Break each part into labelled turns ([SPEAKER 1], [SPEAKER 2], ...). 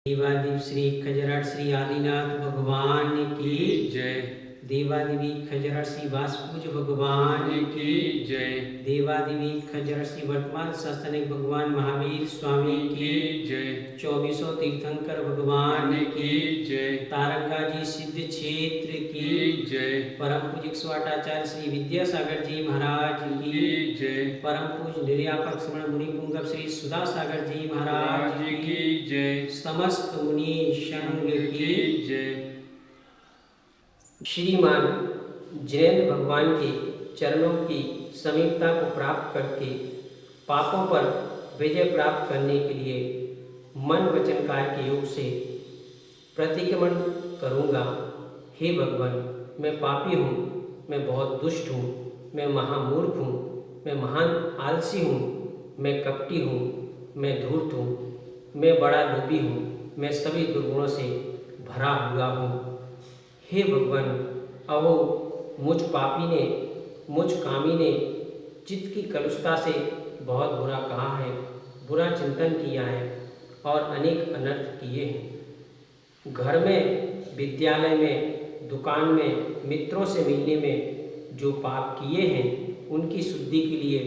[SPEAKER 1] देवादिव श्री खजराट श्री आदिनाथ भगवान की
[SPEAKER 2] जय।
[SPEAKER 1] देवादिवी खजराट श्री वासपूज भगवान
[SPEAKER 2] की जय।
[SPEAKER 1] देवादिवी खजराट श्री वर्तमान शासनिक भगवान महावीर स्वामी की
[SPEAKER 2] जय।
[SPEAKER 1] 2400 तीर्थंकर भगवान की
[SPEAKER 2] जय।
[SPEAKER 1] तारंगा जी सिद्ध क्षेत्र की
[SPEAKER 2] जय।
[SPEAKER 1] परम पूज्य स्वाटाचार्य श्री विद्यासागर जी महाराज की
[SPEAKER 2] जय।
[SPEAKER 1] परम पूज्य निर्यापक श्रवण मुनि पुंगव श्री सुधा सागर जी महाराज की
[SPEAKER 2] जय।
[SPEAKER 1] समस्त मुनि संघ की
[SPEAKER 2] जय।
[SPEAKER 1] श्रीमान जिनेन्द्र भगवान के चरणों की समीपता को प्राप्त करके पापों पर विजय प्राप्त करने के लिए मन वचन काय के योग से प्रतिक्रमण करूँगा। हे भगवान, मैं पापी हूँ, मैं बहुत दुष्ट हूँ, मैं महामूर्ख हूँ, मैं महान आलसी हूँ, मैं कपटी हूँ, मैं धूर्त हूँ, मैं बड़ा लोभी हूँ, मैं सभी दुर्गुणों से भरा हुआ हूँ। हे भगवान, अहो मुझ पापी ने, मुझ कामी ने चित्त की कलुषता से बहुत बुरा कहा है, बुरा चिंतन किया है और अनेक अनर्थ किए हैं। घर में, विद्यालय में, दुकान में, मित्रों से मिलने में जो पाप किए हैं उनकी शुद्धि के लिए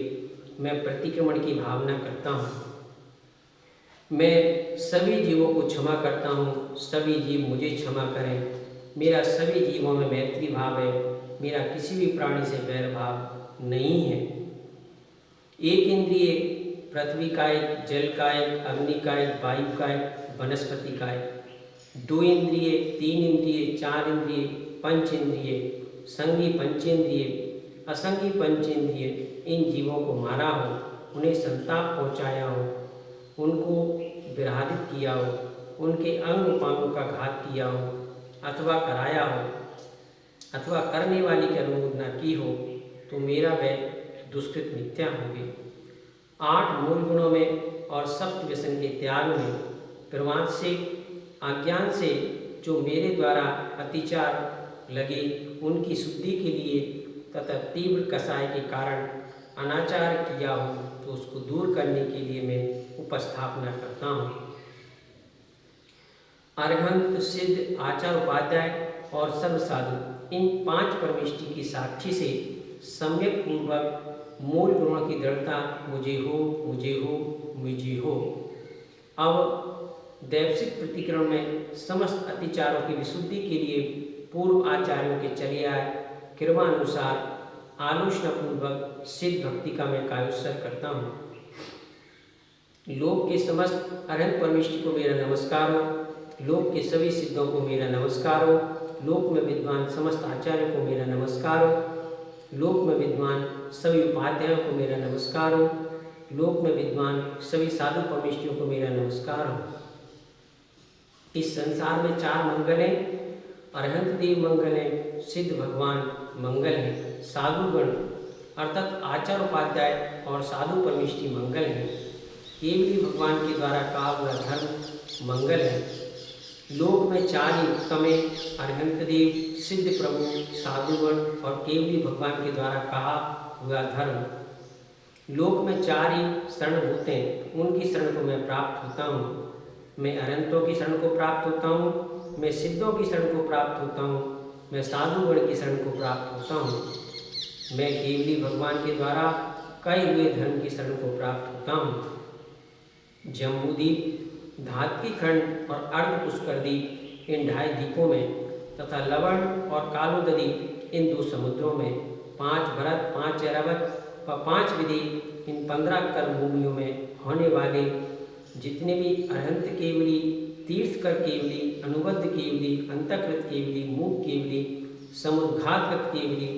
[SPEAKER 1] मैं प्रतिक्रमण की भावना करता हूँ। मैं सभी जीवों को क्षमा करता हूँ, सभी जीव मुझे क्षमा करें। मेरा सभी जीवों में मैत्री भाव है, मेरा किसी भी प्राणी से बैर भाव नहीं है। एक इंद्रिय पृथ्वी का एक, जल का एक, अग्नि का एक, वायु का एक, वनस्पति का एक। 2 इंद्रिय, 3 इंद्रिय, 4 इंद्रिय, पंच इंद्रिय, संगी पंचेंद्रिय, असंगी पंचेंद्रिय, इन जीवों को मारा हो, उन्हें संताप पहुँचाया हो, उनको विराधित किया हो, उनके अंग उपांगों का घात किया हो अथवा कराया हो अथवा करने वाली की अनुमोदना की हो, तो मेरा वह दुष्कृत मिथ्या होगी। 8 मूल गुणों में और सप्त व्यसन के त्याग में, प्रमाद से, अज्ञान से जो मेरे द्वारा अतिचार लगे उनकी शुद्धि के लिए तथा तीव्र कसाय के कारण अनाचार किया हो तो उसको दूर करने के लिए मैं उपस्थापना करता हूँ। अरहंत, सिद्ध, आचार, उपाध्याय और सर्व साधु, इन 5 परमेष्टि की साक्षी से सम्यक पूर्वक मूल गुणों की दृढ़ता मुझे हो, मुझे हो, मुझे हो। अब दैवसिक प्रतिक्रमण में समस्त अतिचारों की विशुद्धि के लिए पूर्व आचार्यों के चले आए कृपानुसार आलोचना पूर्वक सिद्ध भक्ति का मैं कायोत्सर्ग करता हूँ। लोक के समस्त अरहंत परमेष्टि को मेरा नमस्कार हो, लोक के सभी सिद्धों को मेरा नमस्कार हो, लोक में विद्वान समस्त आचार्यों को मेरा नमस्कार हो, लोक में विद्वान सभी उपाध्यायों को मेरा नमस्कार हो, लोक में विद्वान सभी साधु परमेष्टियों को मेरा नमस्कार हो। इस संसार में 4 मंगल हैं, अरहंत देव मंगल है, सिद्ध भगवान मंगल है, साधुगण अर्थात आचार उपाध्याय और साधु परमेष्टि मंगल है, केवली भगवान के द्वारा कहा हुआ धर्म मंगल है। लोक में 4 ही उत्तम है, अरहंत देव, सिद्ध प्रभु, साधुगण और केवली भगवान के द्वारा कहा हुआ धर्म। लोक में 4 ही शरणभूत हैं, उनकी शरण को मैं प्राप्त होता हूँ। मैं अरहंतों की शरण को प्राप्त होता हूँ, मैं सिद्धों की शरण को प्राप्त होता हूँ, मैं साधुगण की शरण को प्राप्त होता हूँ। मैं केवली भगवान के द्वारा कए हुए धर्म की शरण को प्राप्त होता हूँ। जम्बूदीप, धातकी खंड और अर्ध पुष्कर दीप, इन 2.5 द्वीपों में तथा लवण और कालोदरी, इन 2 समुद्रों में, 5 भरत, 5 ऐरावत व 5 विधि, इन 15 कर्म भूमियों में होने वाले जितने भी अरहंत केवली, तीर्थकर केवली, अनुबद्ध केवली, अंतकृत केवली, मूक केवली, समुद्घातगत केवली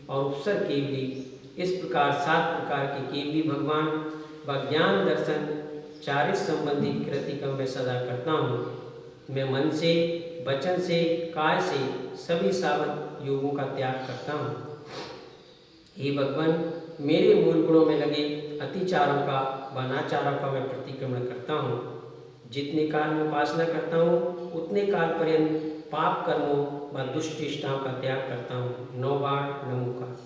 [SPEAKER 1] और उपसर केवली, इस प्रकार 7 प्रकार के केवली भगवान व ज्ञान दर्शन चारित संबंधी कृति का मैं सदा करता हूँ। मैं मन से, वचन से, काय से सभी सावध योगों का त्याग करता हूँ। हे भगवान, मेरे मूल गुणों में लगे अतिचारों का व अनाचारों का मैं प्रतिक्रमण करता हूँ। जितने काल में उपासना करता हूँ उतने काल पर्यंत पाप कर्मों व दुष्ट इष्टाओं का त्याग करता हूँ। 9 बार नमोकार।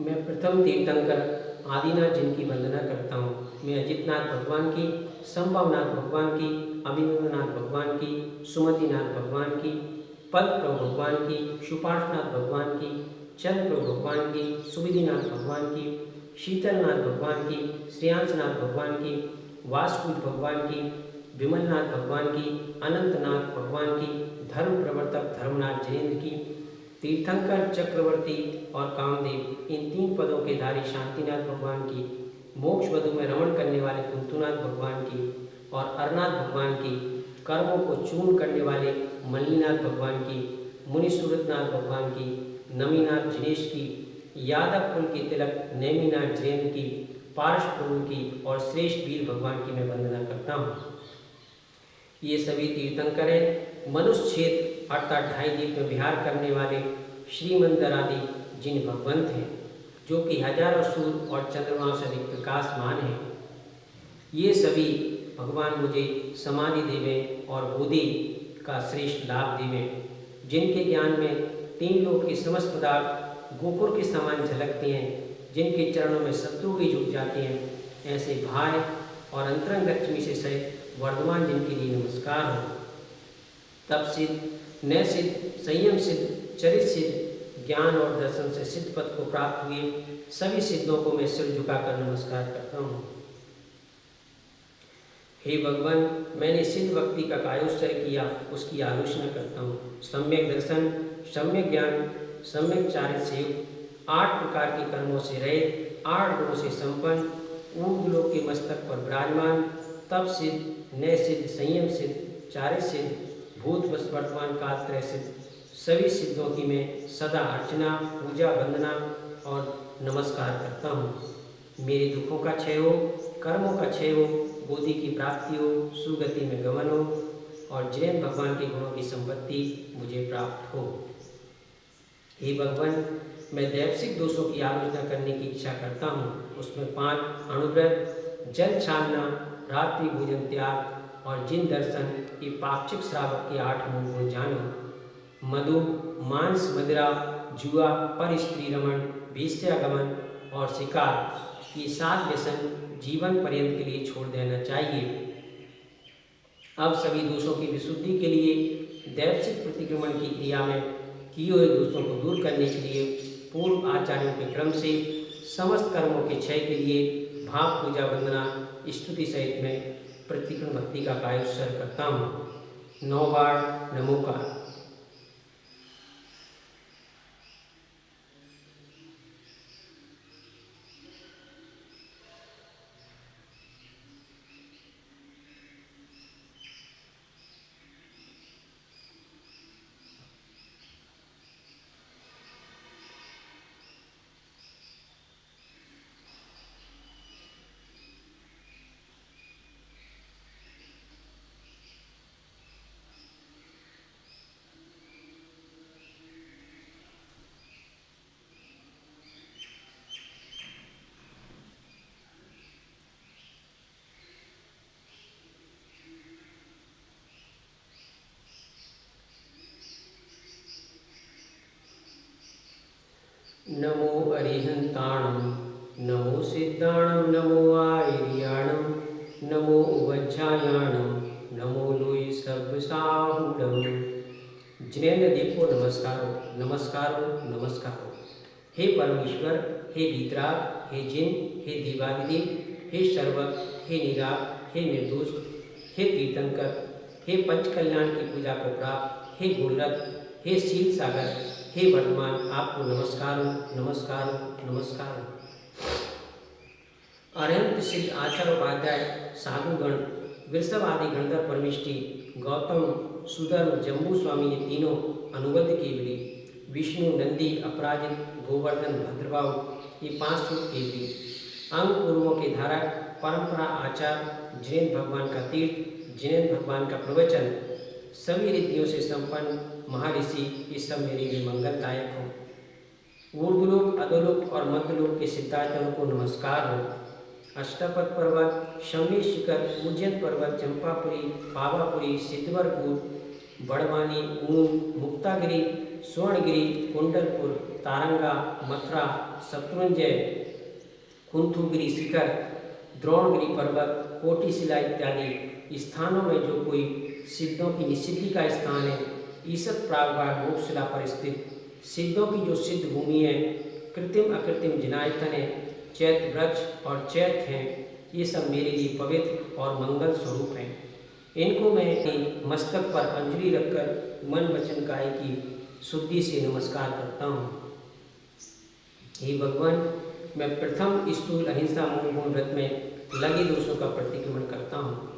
[SPEAKER 1] मैं प्रथम तीर्थंकर आदिनाथ जिनकी वंदना करता हूँ। मैं अजितनाथ भगवान की, संभवनाथ भगवान की, अभिनंदनाथ भगवान की, सुमतिनाथ भगवान की, पदप्रभु भगवान की, सुपार्शनाथ भगवान की, चंद्रप्रभु भगवान की, सुविधिनाथ भगवान की, शीतलनाथ भगवान की, श्रेयांशनाथ भगवान की, वासुकुज भगवान की, विमलनाथ भगवान की, अनंतनाथ भगवान की, धर्म प्रवर्तक धर्मनाथ जैन की, तीर्थंकर चक्रवर्ती और कामदेव इन 3 पदों के धारी शांतिनाथ भगवान की, मोक्ष वधु में रमण करने वाले कुंतुनाथ भगवान की और अरनाथ भगवान की, कर्मों को चूर्ण करने वाले मल्लीनाथ भगवान की, मुनि सूरतनाथ भगवान की, नमीनाथ जिनेश की, यादव कुल की तिलक नेमीनाथ जैन की, पारस प्रभु की और श्रेष्ठ वीर भगवान की मैं वंदना करता हूँ। ये सभी तीर्थंकर हैं। मनुष्य क्षेत्र अर्थात 2.5 द्वीप में विहार करने वाले श्रीमंदिर आदि जिन भगवंत हैं, जो कि हजारों सूर्य और चंद्रमाओं से अधिक प्रकाशमान हैं, ये सभी भगवान मुझे समाधि देवें और बोधि का श्रेष्ठ लाभ देवें, जिनके ज्ञान में 3 लोक के समस्त पदार्थ गोपुर के समान झलकते हैं, जिनके चरणों में शत्रु भी झुक जाते हैं, ऐसे भाई और अंतरंग लक्ष्मी से सहित वर्धमान जिनके लिए नमस्कार हो। तप सिद्ध, नय सिद्ध, संयम सिद्ध, चरित सिद्ध, ज्ञान और दर्शन से सिद्ध पद को प्राप्त हुए सभी सिद्धों को मैं सिर झुकाकर नमस्कार करता हूँ। हे भगवान, मैंने सिद्ध भक्ति का कायोत्सर्ग किया, उसकी आलोचना करता हूँ। सम्यक दर्शन, सम्यक ज्ञान, सम्यक चारित से युक्त, 8 प्रकार के कर्मों से रहित, 8 गुणों से संपन्न, ऊर्ध्व लोक के मस्तक पर विराजमान, तप सिद्ध, नय सिद्ध, संयम सिद्ध, चारित सिद्ध, भूत वर्तमान काल त्रय सिद्ध, सभी सिद्धों की मैं सदा अर्चना, पूजा, वंदना और नमस्कार करता हूँ। मेरे दुखों का क्षय हो, कर्मों का क्षय हो, बोधि की प्राप्ति हो, सुगति में गमन हो और जैन भगवान के गुणों की संपत्ति मुझे प्राप्त हो। हे भगवान, मैं दैवसिक दोषों की आलोचना करने की इच्छा करता हूँ। उसमें 5 अणुव्रत, जल छानना, रात्रि भोजन त्याग और जिन दर्शन, ये पाक्षिक श्रावक के 8 मूल गुण जानो। मधु, मांस, मदिरा, जुआ, पर स्त्री रमण, वेश्यागमन और शिकार, ये 7 व्यसन जीवन पर्यंत के लिए छोड़ देना चाहिए। अब सभी दोषों की विशुद्धि के लिए दैवसिक प्रतिक्रमण की क्रिया में किए हुए दोषों को दूर करने के लिए पूर्व आचार्यों के क्रम से समस्त कर्मों के क्षय के लिए भाव, पूजा, वंदना, स्तुति सहित मैं प्रतिक्रमण भक्ति का कायोत्सर्ग करता हूँ। 9 बार नमोकार। नमो अरिहंताणं, नमो सिद्धाणं, नमो आयर्याणं, नमो उवज्झायाणं, नमो लोई सर्वसाहुडं। जिनेन्द्र देव को नमस्कारो, नमस्कारो, नमस्कारो। हे परमेश्वर, हे वीतराग, हे जिन, हे देवादिदेव, हे सर्वक, हे निराग, हे निर्दोष, हे तीर्थंकर, हे पंचकल्याण की पूजा को प्राप्त, हे गुणरत, हे शील सागर, हे वर्तमान, आपको नमस्कारो, नमस्कारो, नमस्कारो। अरहंत सिद्ध आचार्योपाध्याय, साधुगण, वृषभ आदि गणधर परमिष्टि, गौतम, सुधर्म, जम्बू स्वामी, ये तीनों अनुबद्ध केवली, विष्णु, नंदी, अपराजित, गोवर्धन, भद्रबाहु, ये 5 सूत्र केवली, अंग पूर्वों के धारक, परंपरा आचार, जिनेन्द्र भगवान का तीर्थ, जिनेन्द्र भगवान का प्रवचन, सभी रिद्धियों से संपन्न महर्षि, ये सब मेरे लिए मंगलदायक हो। ऊर्ध्वलोक, अधोलोक और मध्यलोक के सिद्धार्थों को नमस्कार हो। अष्टपद पर्वत, शमी शिखर, उज्जैन पर्वत, चंपापुरी, पावापुरी, सिद्धवरपुर, बड़वानी, ऊन, मुक्तागिरी, स्वर्णगिरी, कुंडलपुर, तारंगा, मथुरा, शत्रुंजय, कुंथुगिरी शिखर, द्रोणगिरी पर्वत, कोटिशिला इत्यादि स्थानों में जो कोई सिद्धों की निसिद्धि का स्थान है, ईसत प्रागभाग मोक्षशिला पर स्थित सिद्धों की जो सिद्ध भूमि है, कृत्रिम अकृत्रिम जिनायतन है, चैत वृक्ष और चैत हैं, ये सब मेरे लिए पवित्र और मंगल स्वरूप हैं। इनको मैं अपने मस्तक पर अंजलि रखकर मन वचन काया की शुद्धि से नमस्कार करता हूँ। हे भगवान, मैं प्रथम स्थूल अहिंसा मूल गुण व्रत में लगे दोषों का प्रतिक्रमण करता हूँ।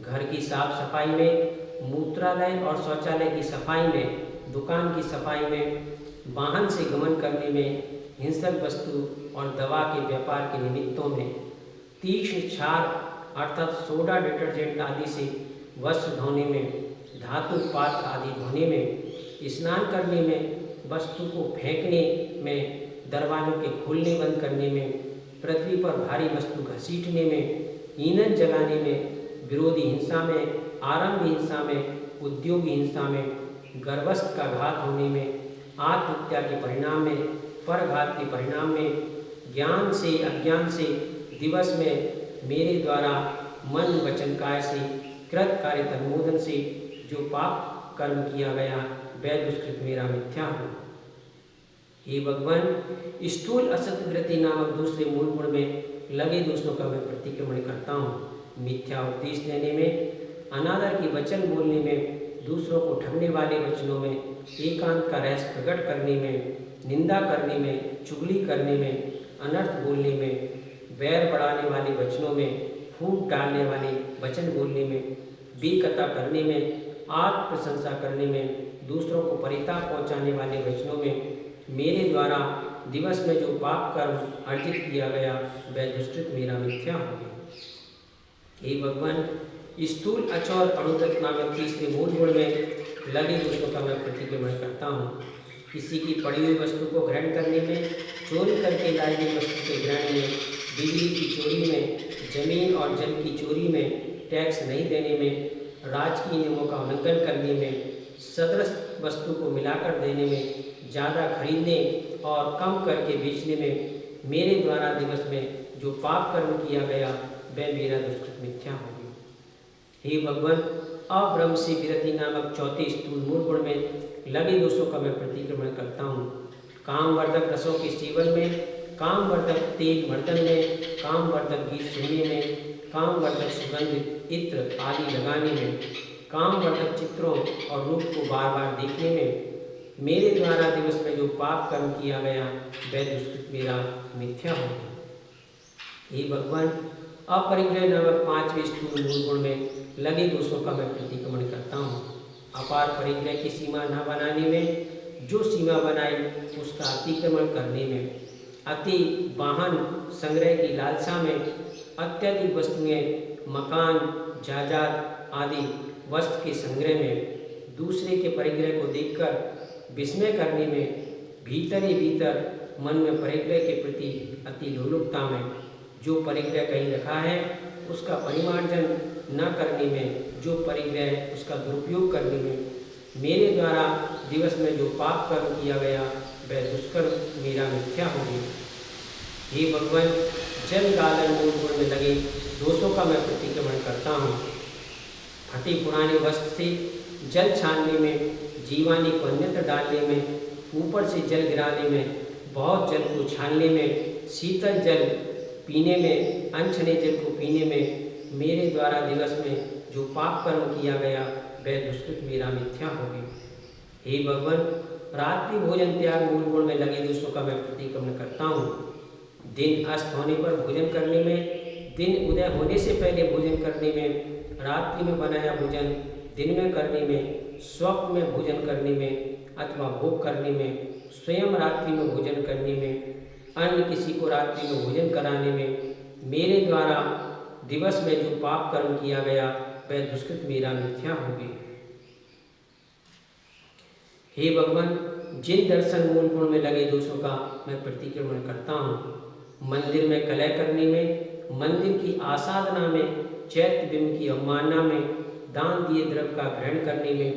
[SPEAKER 1] घर की साफ सफाई में, मूत्रालय और शौचालय की सफाई में, दुकान की सफाई में, वाहन से गमन करने में, हिंसक वस्तु और दवा के व्यापार के निमित्तों में, तीक्ष्ण क्षार अर्थात सोडा डिटर्जेंट आदि से वस्त्र धोने में, धातु पात्र आदि धोने में, स्नान करने में, वस्तु को फेंकने में, दरवाजों के खोलने बंद करने में, पृथ्वी पर भारी वस्तु घसीटने में, ईंधन जलाने में, विरोधी हिंसा में, आरंभ हिंसा में, उद्योगी हिंसा में, गर्भस्थ का घात होने में, आत्महत्या के परिणाम में, परघात के परिणाम में, ज्ञान से अज्ञान से दिवस में मेरे द्वारा मन वचन काय से कृत कार्य तन्मोदन से जो पाप कर्म किया गया वह दुष्कृत मेरा मिथ्या हो। हे भगवान, स्थूल असत वृत्ति नामक दूसरे मूल गुण में लगे दोषों का मैं प्रतिक्रमण करता हूँ। मिथ्या उपदेश देने में, अनादर के वचन बोलने में, दूसरों को ठगने वाले वचनों में, एकांत का रहस्य प्रकट करने में, निंदा करने में, चुगली करने में, अनर्थ बोलने में, वैर बढ़ाने वाले वचनों में, फूट डालने वाले वचन बोलने में, बेकता करने में, आत्म प्रशंसा करने में, दूसरों को परिताप पहुँचाने वाले वचनों में मेरे द्वारा दिवस में जो पाप कर्म अर्जित किया गया वह दुष्कृत मेरा मिथ्या हो गया। हे भगवान, स्थूल अचौर अणुतत्व नामक तीसरे मूल गुण में लगे दोषों का मैं प्रतिक्रमण करता हूँ। किसी की पड़ी हुई वस्तु को ग्रहण करने में, चोरी करके लाई गई वस्तु के ग्रहण में, बिजली की चोरी में, जमीन और जल की चोरी में, टैक्स नहीं देने में, राजकीय नियमों का उल्लंघन करने में, सदृश वस्तु को मिलाकर देने में, ज़्यादा खरीदने और कम करके बेचने में मेरे द्वारा दिवस में जो पाप कर्म किया गया वह मेरा दुष्कृत मिथ्या हो गया। हे भगवान, अब्रह्म से विरति नामक चौथे स्थूल मूल गुण में लगे दोषों का मैं प्रतिक्रमण करता हूँ। कामवर्धक रसों के सेवन में, कामवर्धक तेल मर्दन में, कामवर्धक गीत सुनने में, कामवर्धक सुगंध इत्र आदि लगाने में, कामवर्धक चित्रों और रूप को बार बार देखने में मेरे द्वारा दिवस में जो पाप कर्म किया गया वह दुष्कृत मेरा मिथ्या हो गया। हे भगवान, अपरिग्रह नामक पांचवें स्थूल मूल गुण में लगे दोषों का मैं प्रतिक्रमण करता हूँ। अपार परिग्रह की सीमा न बनाने में, जो सीमा बनाई उसका अतिक्रमण करने में, अति वाहन संग्रह की लालसा में, अत्यधिक वस्तुएं, मकान, जायदाद आदि वस्तु के संग्रह में, दूसरे के परिग्रह को देखकर विस्मय करने में, भीतर ही भीतर मन में परिग्रह के प्रति अति लोलुपता में, जो परिग्रह कहीं रखा है उसका परिमार्जन न करने में, जो परिग्रह उसका दुरुपयोग करने में मेरे द्वारा दिवस में जो पाप कर्म किया गया वह दुष्कर्म मेरा मिथ्या हो गया। हे भगवान, जल गालन मूल गुण में लगे दोषों का मैं प्रतिक्रमण करता हूँ। फटे पुराने वस्त्र से जल छानने में, जीवानी को अन्यत्र डालने में, ऊपर से जल गिराने में, बहुत जल को छानने में, शीतल जल पीने में, अनछने जल को पीने में मेरे द्वारा दिवस में जो पाप कर्म किया गया वह दुष्कृत मेरा मिथ्या हो गया। हे भगवान, रात्रि भोजन त्याग मूल गुण में लगे दोषों का मैं प्रतिक्रमण करता हूँ। दिन अस्त होने पर भोजन करने में, दिन उदय होने से पहले भोजन करने में, रात्रि में बनाया भोजन दिन में करने में, स्वप्न में भोजन करने में अथवा भोग करने में, स्वयं रात्रि में भोजन करने में, अन्य किसी को रात्रि में भोजन कराने में मेरे द्वारा दिवस में जो पाप कर्म किया गया वह दुष्कृत मेरा मिथ्या हो गया। हे भगवान, जिन दर्शन मूल गुण में लगे दोषों का मैं प्रतिक्रमण करता हूँ। मंदिर में कलह करने में, मंदिर की आसाधना में, चैत्य बिंब की अवमानना में, दान दिए द्रव्य का ग्रहण करने में,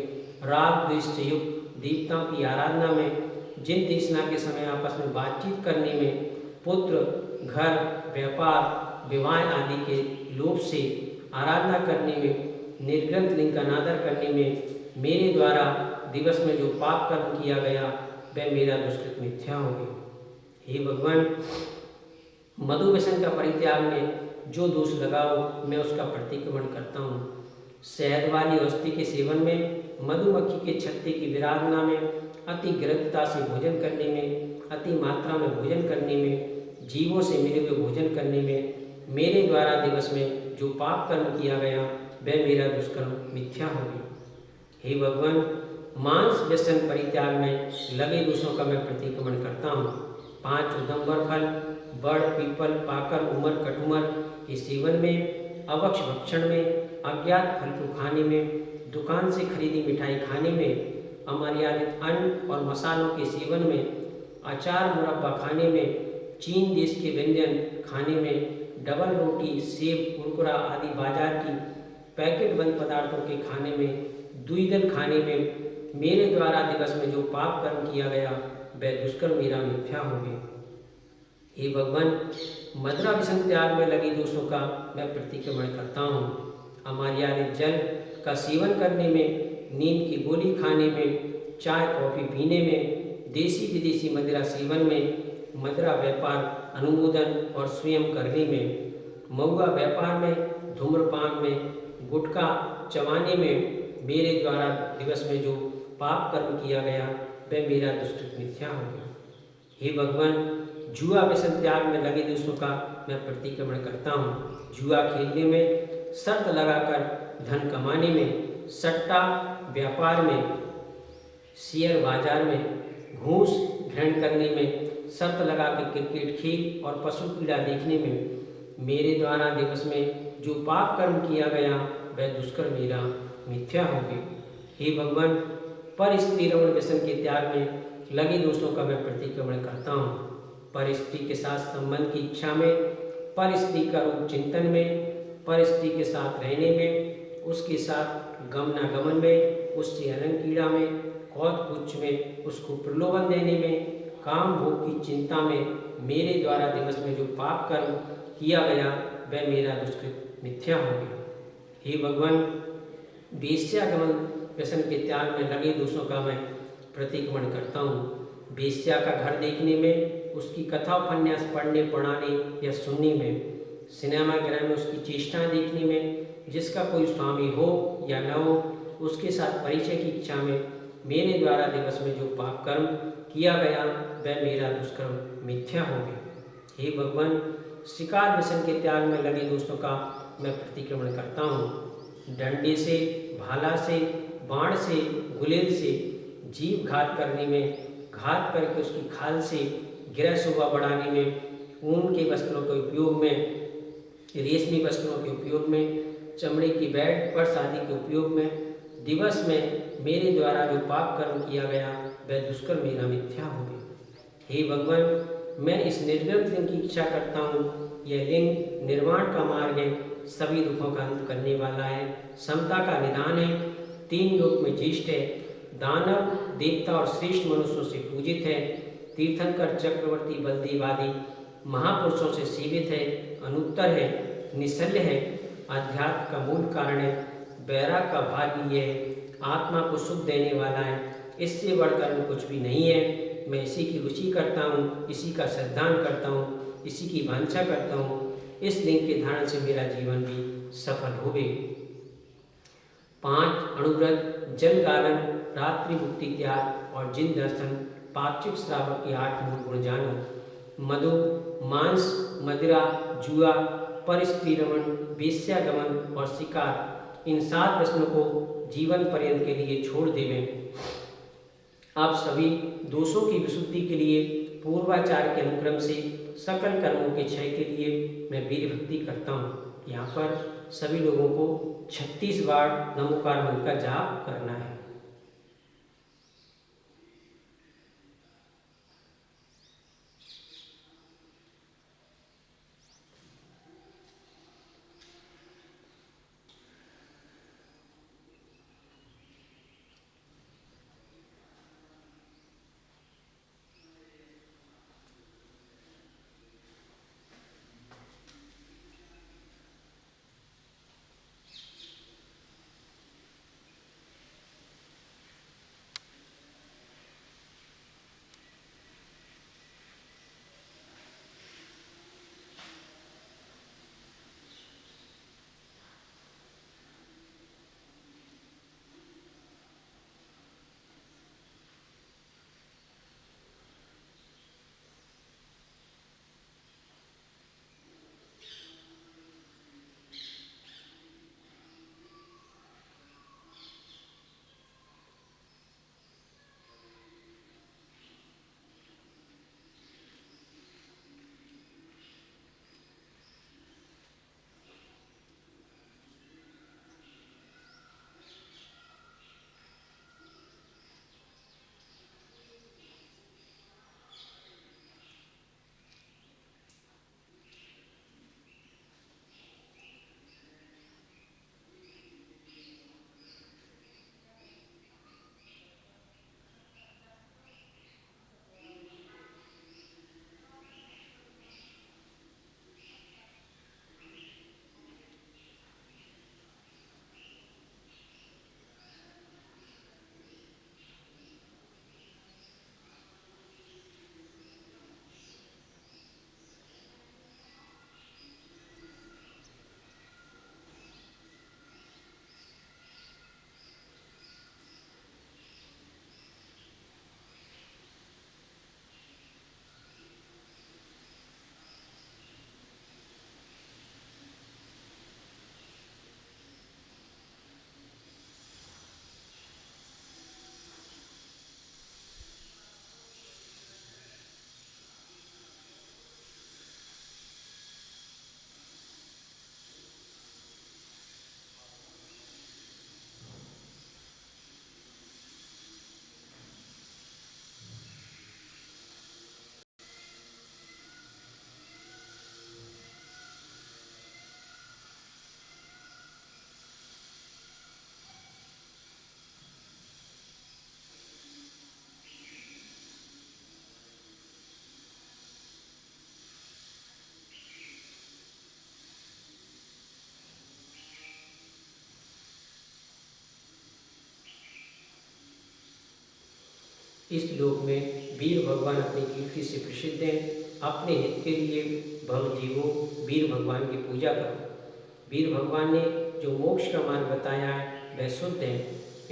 [SPEAKER 1] राग द्वेष से युक्त देवताओं की आराधना में, जिन तीक्ष्णा के समय आपस में बातचीत करने में, पुत्र, घर, व्यापार, विवाह आदि के लोभ से आराधना करने में, निर्ग्रंथ लिंग का अनादर करने में, मेरे द्वारा दिवस में जो पाप कर्म किया गया वह मेरा दुष्कृत मिथ्या हो गया। हे भगवान, मधु व्यसन का परित्याग में जो दोष लगाओ मैं उसका प्रतिक्रमण करता हूँ। शहद वाली वस्तु के सेवन में, मधुमक्खी के छत्ते की विराधना में, अति गृहता से भोजन करने में, अति मात्रा में भोजन करने में, जीवों से मिले हुए भोजन करने में, मेरे द्वारा दिवस में जो पाप कर्म किया गया वह मेरा दुष्कर्म मिथ्या हो गया। हे भगवान, मांस व्यसन परित्याग में लगे दोषों का मैं प्रतिक्रमण करता हूँ। 5 उदंबर फल, बड़, पीपल, पाकर, उमर, कटुमर के सेवन में, अवक्ष भक्षण में, अज्ञात फल को खाने में, दुकान से खरीदी मिठाई खाने में, अमर्यादित अन्न और मसालों के सेवन में, अचार मुरब्बा खाने में, चीन देश के व्यंजन खाने में, डबल रोटी, सेब, कुरकुरा आदि बाजार की पैकेट बंद पदार्थों के खाने में, द्विदल खाने में, मेरे द्वारा दिवस में जो पाप कर्म किया गया वह दुष्कर्म मेरा मिथ्या हो गया। हे भगवान, मदिरा व्यसन त्याग में लगी दोषों का मैं प्रतिक्रमण करता हूँ। अमर्यादित जल का सेवन करने में, नींद की गोली खाने में, चाय कॉफी पीने में, देसी विदेशी मदिरा सेवन में, मदिरा व्यापार अनुमोदन और स्वयं करने में, महुआ व्यापार में, धूम्रपान में, गुटखा चबाने में, मेरे द्वारा दिवस में जो पाप कर्म किया गया वह मेरा दुष्कृत मिथ्या हो गया। हे भगवान, जुआ व्यसन त्याग में लगे दोषों का मैं प्रतिक्रमण करता हूँ। जुआ खेलने में, शर्त लगाकर धन कमाने में, सट्टा व्यापार में, शेयर बाजार में, घूस ग्रहण करने में, शर्त लगाकर क्रिकेट खेल और पशु पीड़ा देखने में, मेरे द्वारा दिवस में जो पाप कर्म किया गया वह दुष्कर्म मेरा मिथ्या हो गया। हे भगवान, पर स्त्री रमण व्यसन के त्याग में लगे दोषों का मैं प्रतिक्रमण करता हूँ। पर स्त्री के साथ संबंध की इच्छा में, पर स्त्री का रूप चिंतन में, पर स्त्री के साथ रहने में, उसके साथ गमनागमन में, उससे अलंकीड़ा में, कौत पुच्छ में, उसको प्रलोभन देने में, काम भोग की चिंता में, मेरे द्वारा दिवस में जो पाप कर्म किया गया वह मेरा दुष्कृत मिथ्या हो गया। हे भगवान, वेश्यागमन व्यसन के त्याग में लगे दोषों का मैं प्रतिक्रमण करता हूँ। वेश्या का घर देखने में, उसकी कथा उपन्यास पढ़ने पढ़ाने या सुनने में, सिनेमा गृह में उसकी चेष्टा देखने में, जिसका कोई स्वामी हो या न हो उसके साथ परिचय की इच्छा में, मेरे द्वारा दिवस में जो पाप कर्म किया गया वह मेरा दुष्कर्म मिथ्या हो गया। हे भगवान, शिकार व्यसन के त्याग में लगे दोषों का मैं प्रतिक्रमण करता हूँ। डंडे से, भाला से, बाण से, गुलेल से जीव घात करने में, घात करके उसकी खाल से गृह शोभा बढ़ाने में, ऊन के वस्त्रों के उपयोग में, रेशमी वस्त्रों के उपयोग में, चमड़े की बेड पर्स आदि के उपयोग में, दिवस में मेरे द्वारा जो पाप कर्म किया गया वह दुष्कर्म मेरा मिथ्या हो गया। हे भगवान, मैं इस निर्ग्रंथ लिंग की इच्छा करता हूँ। यह लिंग निर्वाण का मार्ग है, सभी दुखों का अंत करने वाला है, समता का निदान है, 3 लोक में ज्येष्ठ है, दानव देवता और श्रेष्ठ मनुष्यों से पूजित है, तीर्थंकर चक्रवर्ती बलदेव आदि महापुरुषों से सेवित है, अनुत्तर है, निश्चल्य है, अध्यात्म का मूल कारण है, वैराग का भाग्य है, आत्मा को सुख देने वाला है, इससे बढ़कर कुछ भी नहीं है। मैं इसी की रुचि करता हूँ, इसी का श्रद्धान करता हूँ, इसी की वांछा करता हूँ। इस लिंग के धारण से मेरा जीवन भी सफल हो गए। 5 अणुव्रत, जल गालन, रात्रि मुक्ति त्याग और जिन दर्शन, पाक्षिक श्रावक के 8 मूल गुण जानो। मधु, मांस, मदिरा, जुआ, पर स्त्री रमण, वेश्यागमन और शिकार, इन 7 व्यसनों को जीवन पर्यंत के लिए छोड़ देवें। आप सभी दोषों की विशुद्धि के लिए पूर्वाचार के अनुक्रम से सकल कर्मों के क्षय के लिए मैं वीर भक्ति करता हूँ। यहाँ पर सभी लोगों को 36 बार नमोकार मंत्र का जाप करना है। इस लोक में वीर भगवान अपनी कीर्ति से प्रसिद्ध हैं। अपने हित के लिए भव जीवो, वीर भगवान की पूजा करो। वीर भगवान ने जो मोक्ष का मार्ग बताया है वह शुद्ध है।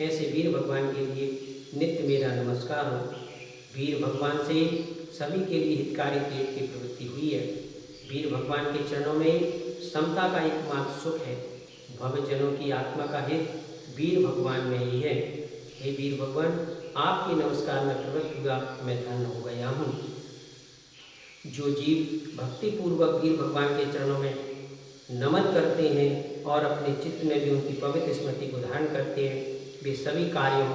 [SPEAKER 1] ऐसे वीर भगवान के लिए नित्य मेरा नमस्कार हो। वीर भगवान से सभी के लिए हितकारी तेज की प्रवृत्ति हुई है। वीर भगवान के चरणों में समता का एकमात्र सुख है। भवजनों की आत्मा का हित वीर भगवान में ही है। हे वीर भगवान, आपके नमस्कार में प्रवृत्त हुआ मैं धन्य हो गया हूँ। जो जीव भक्तिपूर्वक वीर भगवान के चरणों में नमन करते हैं और अपने चित्त में भी उनकी पवित्र स्मृति को धारण करते हैं, वे सभी कार्यों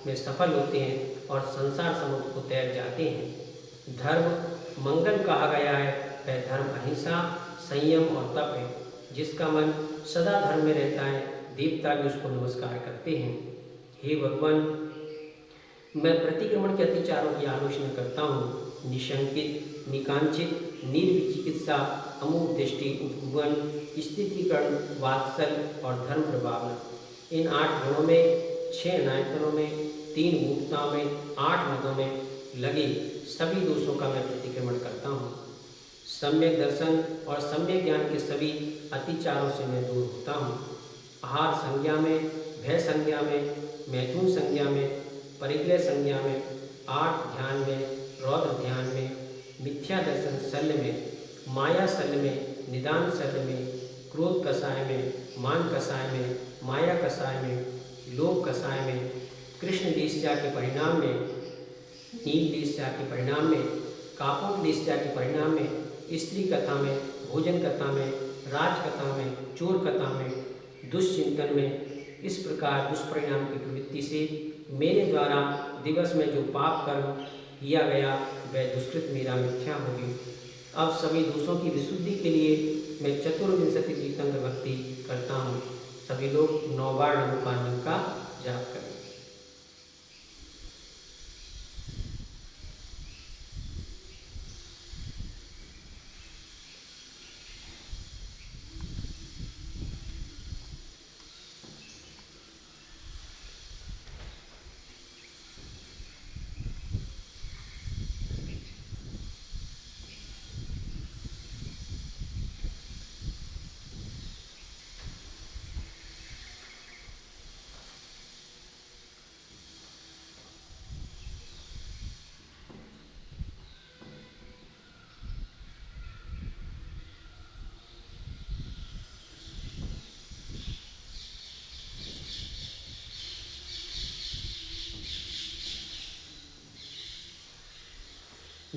[SPEAKER 1] में सफल होते हैं और संसार समुद्र को तैर जाते हैं। धर्म मंगल कहा गया है, वह धर्म अहिंसा, संयम और तप है। जिसका मन सदा धर्म में रहता है, देवता भी उसको नमस्कार करते हैं। हे भगवान, मैं प्रतिक्रमण के अत्याचारों की आलोचना करता हूँ। निशंकित, निकांक्षित, निर्विचिकित्सा, अमूक दृष्टि, उपवन, स्थितिकरण, वात्सल्य और धर्म प्रभावना, इन 8 गुणों में, 6 अनायतनों में, 3 मूर्ताओं में, 8 मदों में लगे सभी दोषों का मैं प्रतिक्रमण करता हूँ। सम्यक दर्शन और सम्यक ज्ञान के सभी अतिचारों से मैं दूर होता हूँ। आहार संज्ञा में, भय संज्ञा में, मैथुन संज्ञा में, परिग्रह संज्ञा में, 8 ध्यान में, रौद्र ध्यान में, मिथ्या दर्शन शल्य में, माया शल्य में, निदान शल्य में, क्रोध कषाय में, मान कषाय में, माया कषाय में, लोभ कषाय में, कृष्ण देश्या के परिणाम में, नील देश्या के परिणाम में, कापोत देश्या के परिणाम में, स्त्री कथा में, भोजन कथा में, राज कथा में, चोर कथा में, दुष्चिंतन में, इस प्रकार दुष्परिणाम की प्रवृत्ति से मेरे द्वारा दिवस में जो पाप कर्म किया गया वह दुष्कृत मेरा मिथ्या हो गई। अब सभी दोषों की विशुद्धि के लिए मैं चतुर्विंशति तीर्थंकर भक्ति करता हूँ। सभी लोग 9 बार नमो पांडव का जाप करें।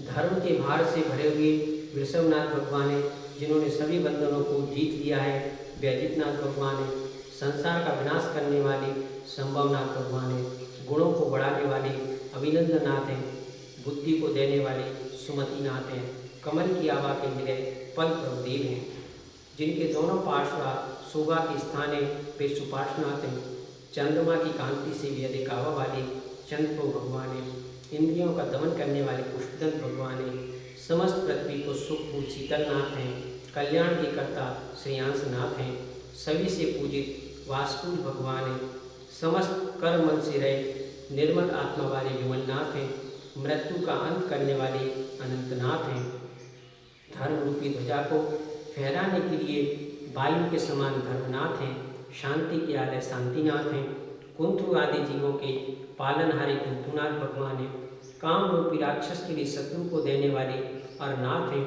[SPEAKER 1] धर्म के भार से भरे हुए वृषभनाथ भगवान है, जिन्होंने सभी बंधनों को जीत लिया है। वे अजितनाथ भगवान है, संसार का विनाश करने वाले संभवनाथ भगवान है, गुणों को बढ़ाने वाले अभिनंदनाथ हैं, बुद्धि को देने वाले सुमतिनाथ हैं, कमल की आभा के निलय पल प्रभुदेव हैं, जिनके दोनों पार्श्व शोभा के स्थान है, वे सुपार्श्वनाथ हैं। चंद्रमा की कांति से भी अधिक आभा वाले चंद्रप्रभु भगवान हैं, इंद्रियों का दमन करने वाले पुष्पदंत भगवान हैं, समस्त पृथ्वी को सुखपूर्ण शीतलनाथ हैं, कल्याण के कर्ता श्रेयांसनाथ हैं, सभी से पूजित वासुदेव भगवान हैं, समस्त कर्मल से रहे निर्मल आत्मा वाले विमलनाथ हैं, मृत्यु का अंत करने वाले अनंतनाथ हैं। धर्म रूपी ध्वजा को फहराने के लिए वायु के समान धर्मनाथ हैं, शांति के आलय शांतिनाथ हैं, कुंथु आदि जीवों के पालनहारे कुंथुनाथ भगवान हैं, काम रूपी राक्षस के लिए शत्रु को देने वाले अरनाथ हैं,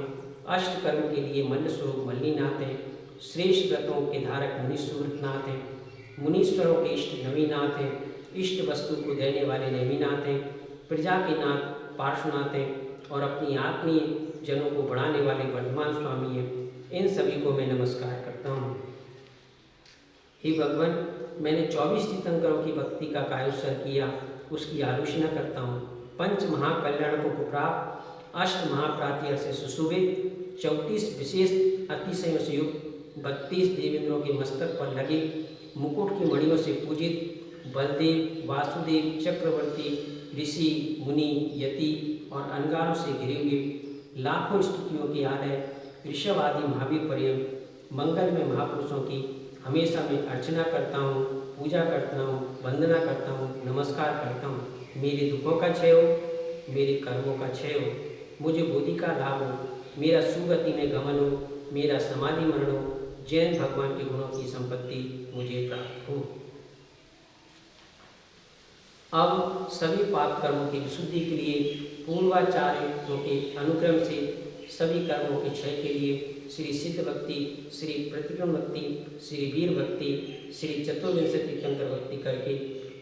[SPEAKER 1] अष्ट कर्म के लिए मल्ल स्वरूप मल्लीनाथ हैं, श्रेष्ठ व्रतों के धारक मुनीश्वरनाथ हैं, मुनीश्वरों के इष्ट नवीनाथ हैं, इष्ट वस्तु को देने वाले नवीनाथ हैं, प्रजा के नाथ पार्श्वनाथ हैं और अपनी आत्मीय जनों को बढ़ाने वाले वर्धमान स्वामी हैं। इन सभी को मैं नमस्कार करता हूँ। हे भगवान, मैंने 24 तीर्थंकरों की भक्ति का कायोत्सर्ग किया, उसकी आलोचना करता हूँ। पंच महाकल्याणकों को प्राप्त, अष्ट महाप्रातिहर से सुशोभित, 34 विशेष अतिशयों से युक्त, 32 देवेंद्रों के मस्तक पर लगे मुकुट की मणियों से पूजित बलदेव, वासुदेव, चक्रवर्ती, ऋषि, मुनि, यति और अंगारों से घिरे हुए लाखों स्तुतियों के आलय ऋषभ आदि महावीर पर्यंत मंगल में महापुरुषों की हमेशा मैं अर्चना करता हूँ, पूजा करता हूँ, वंदना करता हूँ, नमस्कार करता हूँ। मेरे दुखों का क्षय हो, मेरे कर्मों का क्षय हो, मुझे बुद्धि का लाभ हो, मेरा सुगति में गमन हो, मेरा समाधि मरण हो, जैन भगवान के गुणों की संपत्ति मुझे प्राप्त हो। अब सभी पाप कर्मों की विशुद्धि के लिए पूर्वाचार्यों के अनुक्रम से सभी कर्मों के क्षय के लिए श्री सिद्ध भक्ति, श्री प्रतिक्रम भक्ति, श्री वीर भक्ति, श्री चतुर्विंशति तंत्र भक्ति करके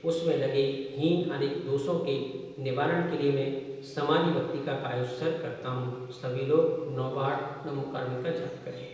[SPEAKER 1] उसमें लगे हीन अनेक दोषों के निवारण के लिए मैं समाधि भक्ति का कायोत्सर्ग करता हूँ। सभी लोग 9 बार नमो कर्म का जाप करें।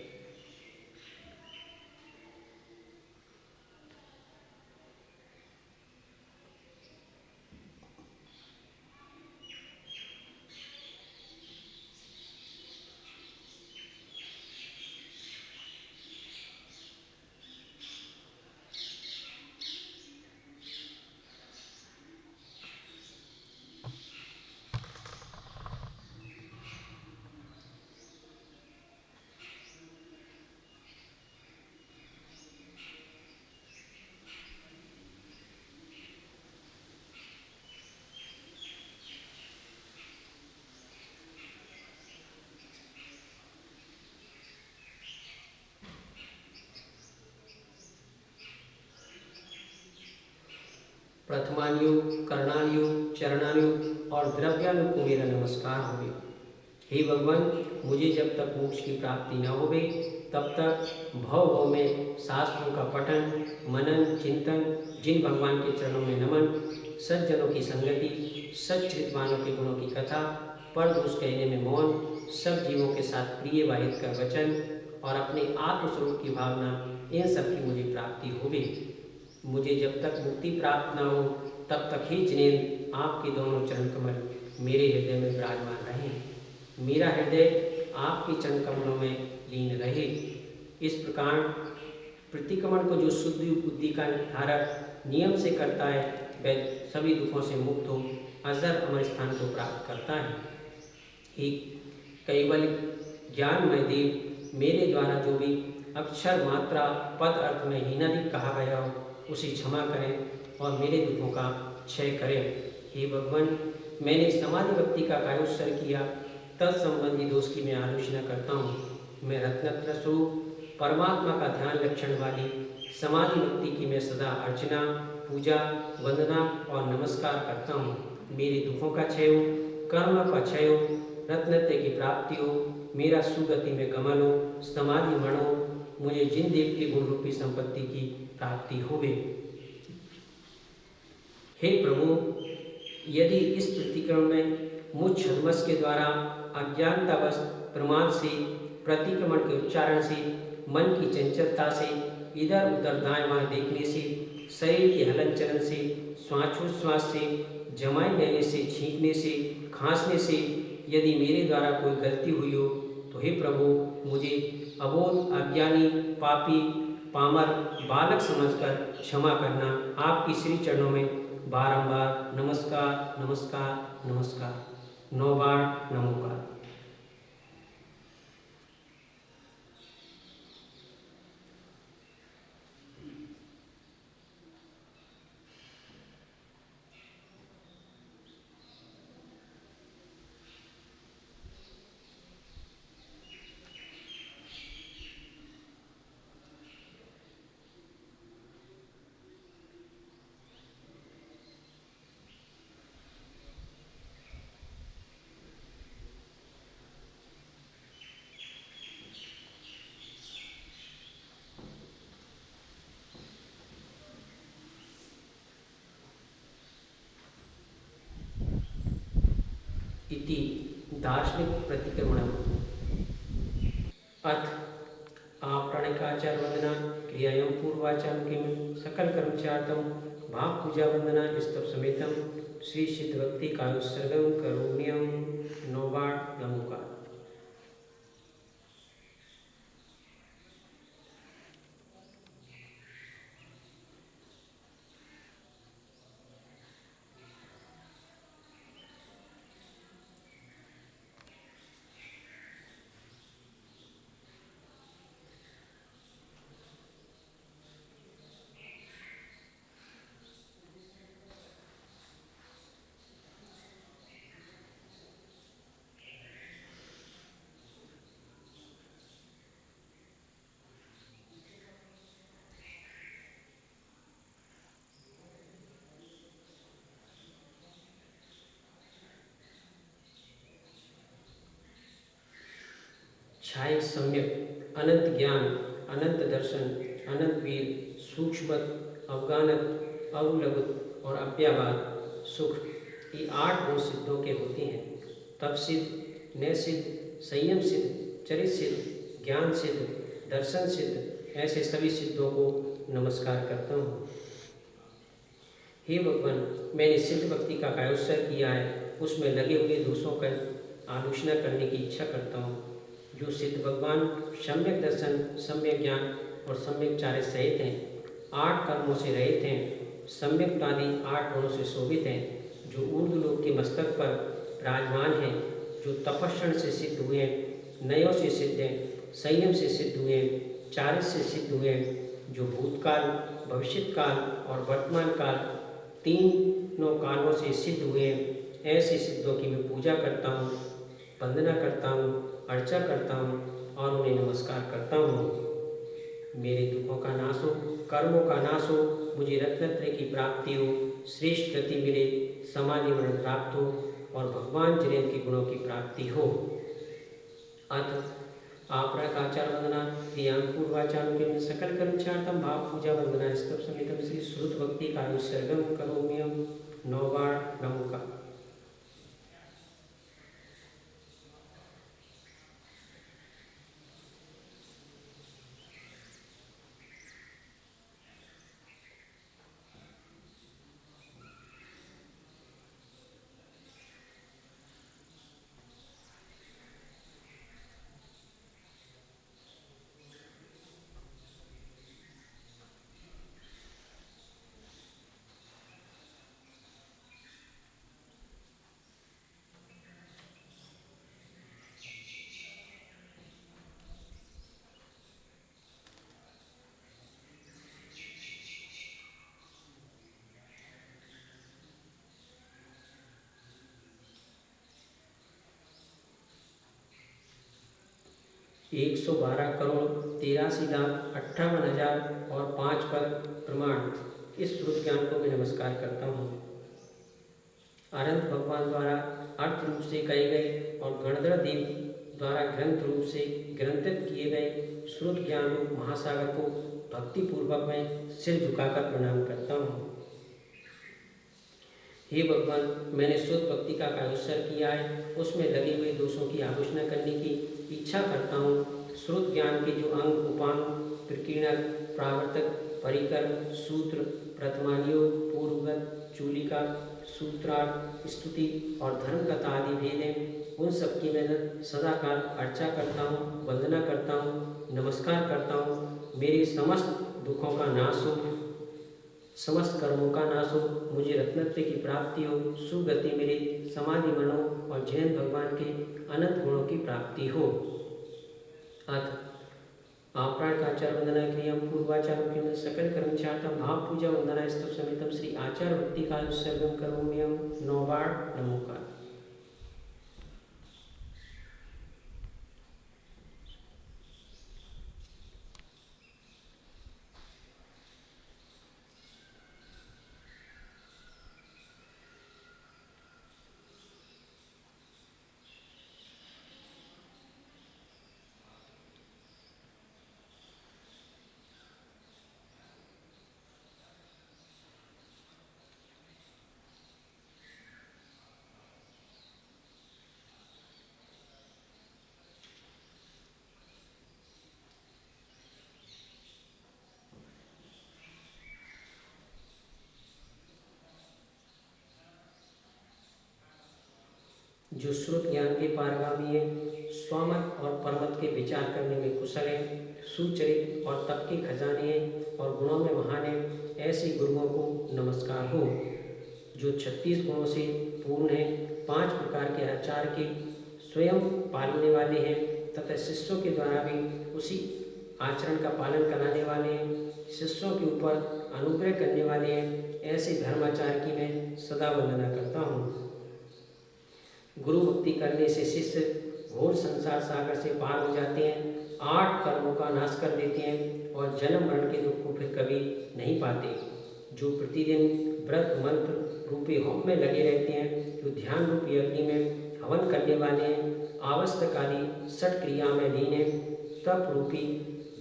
[SPEAKER 1] प्रथमानुयोग, कर्णानुयोग, चरणानुयोग और द्रव्यानुयोग को मेरा नमस्कार होवे। हे भगवान, मुझे जब तक मोक्ष की प्राप्ति न होवे तब तक भव भव में शास्त्रों का पठन, मनन, चिंतन, जिन भगवान के चरणों में नमन, सज्जनों की संगति, सच्चित्वानों के गुणों की कथा, पर दोष कहने में मौन, सब जीवों के साथ प्रिय वाहित का वचन और अपने आत्मस्वरूप की भावना, इन सब की मुझे प्राप्ति होवे। मुझे जब तक मुक्ति प्राप्त न हो तब तक ही जिनेंद्र आपके दोनों चरण कमल मेरे हृदय में विराजमान रहें, मेरा हृदय आपके चरण कमलों में लीन रहे। इस प्रकार प्रतिक्रमण को जो शुद्ध बुद्धि का धारक नियम से करता है वह सभी दुखों से मुक्त हो अजर अमर स्थान को प्राप्त करता है। ही केवल ज्ञानमय देव, मेरे द्वारा जो भी अक्षर मात्रा पद अर्थ में हीनादि कहा गया हो उसे क्षमा करें और मेरे दुखों का क्षय करें। हे भगवान, मैंने समाधि भक्ति का कायोत्सर्ग किया, तत्संबंधी दोष की मैं आलोचना करता हूँ। मैं रत्नत्र स्वरूप परमात्मा का ध्यान लक्षण वाली समाधि भक्ति की मैं सदा अर्चना, पूजा, वंदना और नमस्कार करता हूँ। मेरे दुखों का क्षय हो, कर्म का क्षय हो, रत्नत्य की प्राप्ति हो, मेरा सुगति में गमन हो, समाधि मरण हो, मुझे जिन देव की गुण रूपी संपत्ति की प्राप्ति होवे। हे प्रभु, यदि इस प्रतिक्रमण में मुझ छद्मस के द्वारा अज्ञानतावश प्रमाद से, प्रतिक्रमण के उच्चारण से, मन की चंचलता से, इधर उधर दाएं बाएं देखने से, शरीर के हलन चलन से, श्वासोच्छ्वास से, जमाई लेने से, छींकने से, खांसने से यदि मेरे द्वारा कोई गलती हुई हो तो हे प्रभु, मुझे अबोध, अज्ञानी, पापी, पामर, बालक समझकर क्षमा करना। आपकी श्री चरणों में बारंबार नमस्कार, नमस्कार, नमस्कार। 9 बार नमोकार। इति दार्शनिक प्रतिक्रमणम्। अथ आपणिकाचार वंदना क्रियायां पूर्वाचार किम सकल कर्मचार्तम भाव पूजा वंदना स्तव समेतम श्री सिद्ध भक्ति कायोत्सर्गम करोम्यम। 9 बार नमोकार। छाये सम्यक, अनंत ज्ञान, अनंत दर्शन, अनंत वीर, सूक्ष्मत, अवगानत, अवलगत और अव्यावाद सुख, ये 8 गुण सिद्धों के होते हैं। तप सिद्ध, न्याय सिद्ध, संयम सिद्ध, चरित सिद्ध, ज्ञान सिद्ध, दर्शन सिद्ध, ऐसे सभी सिद्धों को नमस्कार करता हूँ। हे भगवान, मैंने सिद्ध भक्ति का कायोत्सर्ग किया है, उसमें लगे हुए दोषों का आलोचना करने की इच्छा करता हूँ। जो सिद्ध भगवान सम्यक दर्शन, सम्यक ज्ञान और सम्यक चार्य सहित हैं, 8 कर्मों से रहित हैं, सम्यक आदि 8 गुणों से शोभित हैं, जो ऊर्ध्वलोक के मस्तक पर विराजमान हैं, जो तपस्रण से सिद्ध हुए हैं, नयों से सिद्ध हैं, संयम से सिद्ध हुए हैं, चारित्र से सिद्ध हुए हैं, जो भूतकाल, भविष्यत काल और वर्तमान काल तीनों कालों से सिद्ध हुए हैं, ऐसे सिद्धों की मैं पूजा करता हूँ, वंदना करता हूँ, अर्चा करता हूँ और उन्हें नमस्कार करता हूँ। मेरे दुखों का नाश हो, कर्मों का नाश हो, मुझे रत्नत्रय की प्राप्ति हो, श्रेष्ठ गति मिले, समाधि मरण प्राप्त हो और भगवान जिनेन्द्र के गुणों की प्राप्ति हो। अथ आपराकाचार वंदना क्रियां पूर्वाचार्य सकल कर्मचार्थम भाव पूजा वंदना स्तव समितम श्री श्रुत भक्ति का उत्सर्गम करोम्यहम 9 बार नमो का। एक 112 करोड़ 83,58,000 और 5 पर प्रमाण इस श्रुत ज्ञान को मैं नमस्कार करता हूँ। अनंत भगवान द्वारा अर्थ रूप से कहे गए और गणधर देव द्वारा ग्रंथ रूप से ग्रंथित किए गए श्रुत ज्ञान रूप महासागर को भक्तिपूर्वक मैं सिर झुकाकर प्रणाम करता हूँ। हे भगवान, मैंने शुद्ध भक्ति का कायोत्सर्ग किया है, उसमें लगे हुए दोषों की आलोचना करने की इच्छा करता हूँ। श्रुत ज्ञान के जो अंग, उपांग, प्रकीर्णक, प्रावर्तक, परिकर, सूत्र, प्रथमानियोग, पूर्वगत, चूलिका, सूत्रार्थ, स्तुति और धर्म कथा आदि भेद हैं, उन सबकी मैं सदाकाल अर्चा करता हूँ, वंदना करता हूँ, नमस्कार करता हूँ। मेरे समस्त दुखों का नाश हो, समस्त कर्मों का नाश हो, मुझे रत्नत्रय की प्राप्ति हो, सुगति मिले, समाधि मनो और जैन भगवान के अनंत गुणों की प्राप्ति हो। अथ आपराकाचार वंदना क्रिया पूर्वाचारों के सकल कर्मचार्थम भाव पूजा वंदना स्तव समेतम श्री आचार भक्ति काल उत्सर्गम करोम्यहम 9 बार नमोकार। जो श्रुत ज्ञान के पारगामी है, स्वमत और परमत के विचार करने में कुशल है, सुचरित और तप के खजाने हैं और गुणों में महान है, ऐसे गुरुओं को नमस्कार हो। जो 36 गुणों से पूर्ण है, 5 प्रकार के आचार के स्वयं पालने वाले हैं तथा शिष्यों के द्वारा भी उसी आचरण का पालन कराने वाले हैं, शिष्यों के ऊपर अनुग्रह करने वाले हैं, ऐसे धर्माचार्य की मैं सदा वंदना करता हूँ। गुरु भक्ति करने से शिष्य घोर संसार सागर से पार हो जाते हैं, 8 कर्मों का नाश कर देते हैं और जन्म मरण के दुख को फिर कभी नहीं पाते। जो प्रतिदिन व्रत मंत्र रूपी होम में लगे रहते हैं, जो ध्यान रूपी अग्नि में हवन करने वाले हैं, आवश्यकारी षट क्रिया में लीन है, तप रूपी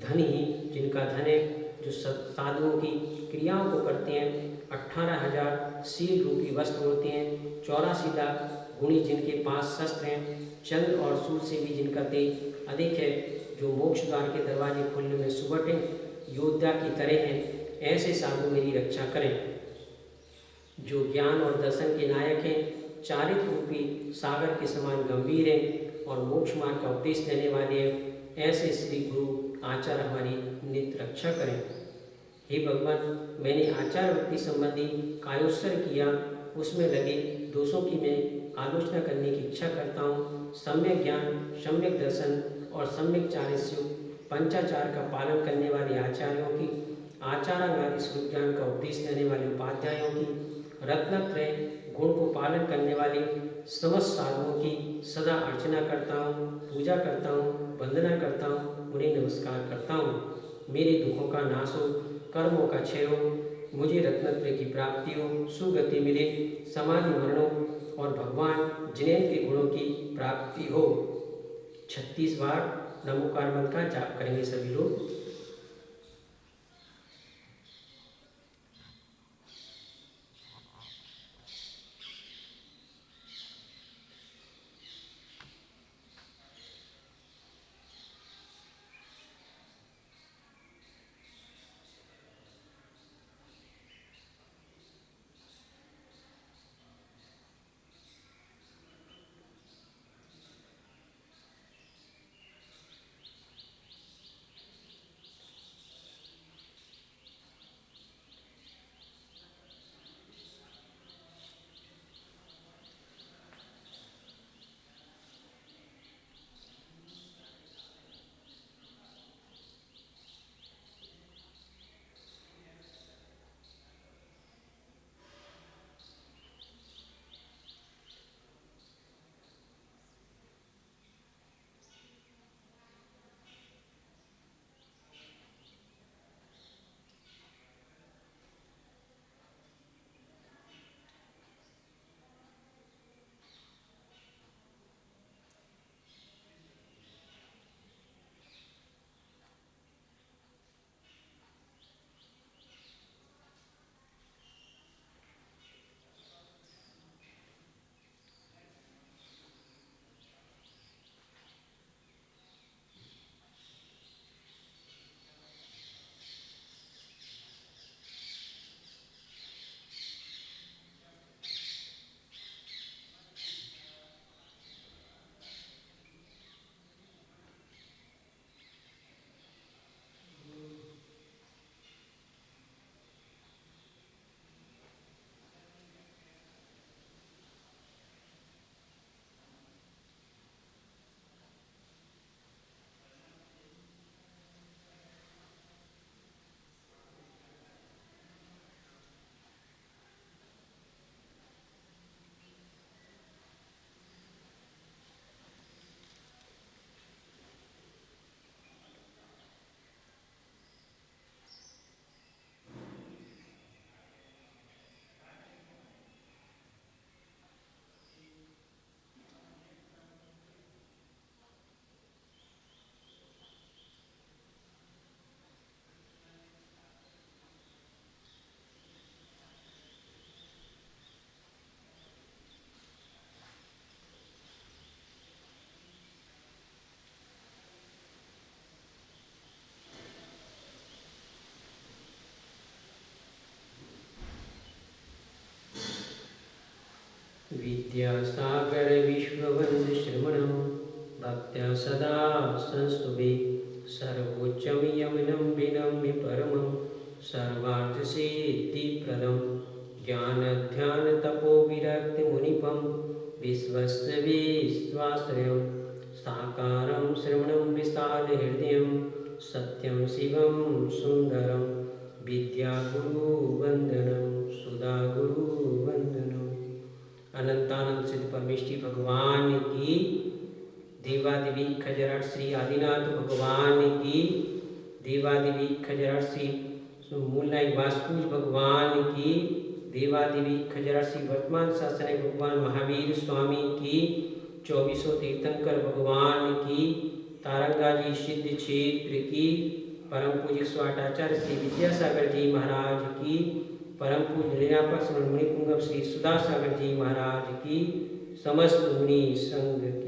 [SPEAKER 1] धन ही जिनका धन है, जो साधुओं की क्रियाओं को करते हैं। 18,000 शील रूपी वस्त्र होते हैं, 84 लाख गुणी जिनके पास शस्त्र हैं, चंद्र और सूर्य से भी जिनका तेज अधिक है, जो मोक्ष द्वार के दरवाजे खोलने में सुबह हैं, योद्धा की तरह हैं, ऐसे साधु मेरी रक्षा करें। जो ज्ञान और दर्शन के नायक हैं, चारित्र रूपी सागर के समान गंभीर हैं और मोक्ष मार्ग का उपदेश देने वाले हैं, ऐसे श्री गुरु आचार्य हमारी नित्य रक्षा करें। हे भगवान, मैंने आचार वृत्ति संबंधी कायोत्सर्ग किया, उसमें लगे दोषों की मैं आलोचना करने की इच्छा करता हूँ। सम्यक ज्ञान, सम्यक दर्शन और सम्यक चारित्र्य पंचाचार का पालन करने वाले आचार्यों की, आचारादि स्वरूप ज्ञान का उपदेश देने वाले उपाध्यायों की, रत्नत्रय गुण को पालन करने वाले समस्त साधुओं की सदा अर्चना करता हूँ, पूजा करता हूँ, वंदना करता हूँ, उन्हें नमस्कार करता हूँ। मेरे दुखों का नाश हो, कर्मों का क्षय हो, मुझे रत्नत्रय की प्राप्ति हो, सुगति मिले, समाधि मरण हो और भगवान जिनेन्द्र के गुणों की प्राप्ति हो। 36 बार नमोकार मंत्र का जाप करेंगे सभी लोग। विद्यासागर विश्ववंद श्रवणं भक्त्या सदा संस्तुभे सर्वोच्चं यमनं विनम्य परमं सर्वार्थसिद्धिप्रदं ज्ञानध्यानतपोविरक्तिमुनिपं विश्वस्य विश्वाश्रयं साकारं श्रवणं विशालहृदयं सत्यं शिवं सुन्दरं विद्यागुरुवन्दनं सुधागुरुवन्दनम्। अनंतानंद सिद्ध परमेष्ठी भगवान की, देवादिवी खजराट श्री आदिनाथ भगवान की, देवादिवी खजराट श्री मूलनायक वास्तुज भगवान की, देवादिवी खजराट श्री वर्तमान शासन भगवान महावीर स्वामी की, 2400 तीर्थंकर भगवान की, तारंगा जी सिद्ध क्षेत्र की, परम पूज्य स्वाटाचार्य श्री विद्यासागर जी महाराज की, परम पूज्य लीलापक्ष मणिपुंगव श्री सुधासागर जी महाराज की, समस्त मुनि संघ की।